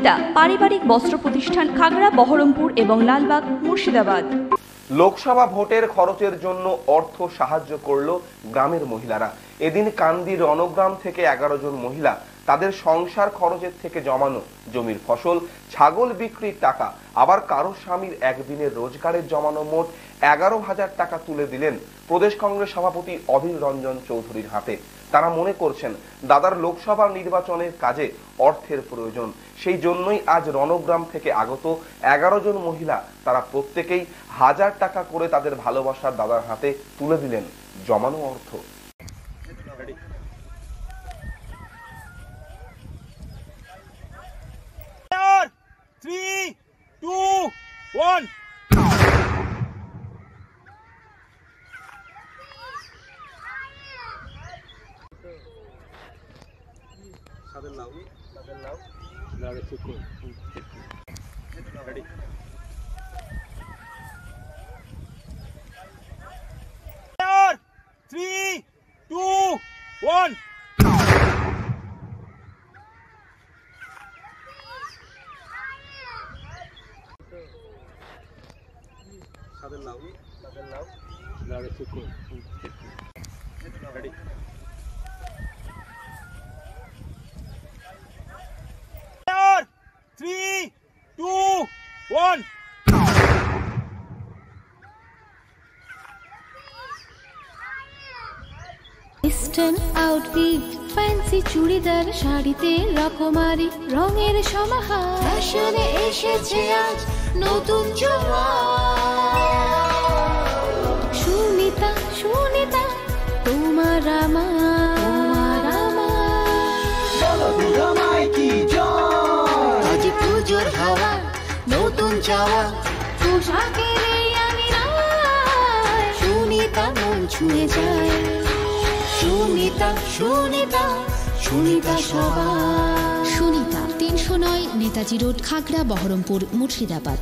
সুনিতা পারিবারিক বস্ত্র প্রতিষ্ঠান, খাগড়া, বহরমপুর এবং লালবাগ, মুর্শিদাবাদ। লোকসভা ভোটের খরচের জন্য অর্থ সাহায্য করল গ্রামের মহিলারা। এদিন কান্দির রণগ্রাম থেকে 11 জন মহিলা তাদের সংসার খরচের থেকে জমানো জমির ফসল, ছাগল বিক্রির টাকা, আবার কারো স্বামীর একদিনের রোজগারের জমানো মোট 11,000 টাকা তুলে দিলেন প্রদেশ কংগ্রেস সভাপতি অধীর রঞ্জন চৌধুরীর হাতে। তারা মনে করছেন দাদার লোকসভা নির্বাচনের কাজে অর্থের প্রয়োজন, সেই জন্যই আজ রণগ্রাম থেকে আগত 11 জন মহিলা তারা প্রত্যেকেই 1000 টাকা করে তাদের ভালোবাসার দাদার হাতে তুলে দিলেন জমানো অর্থ। ইস্টার্ন আউটফিট, ফ্যান্সি চুড়িদার, শাড়িতে রকমারি রঙের সমাহার, ফ্যাশনে এসেছে আজ নতুন সুনিতা, সুনিতা তোমার আমার আজ পুজোর হাওয়া, নতুন চাওয়া পোশাকের আমি সুনিতা মন ছুঁয়ে যায়। সুনিতা, সুনিতা, সুনিতা সবার। সুনিতা 309 নেতাজি রোড, খাগড়া, বহরমপুর, মুর্শিদাবাদ।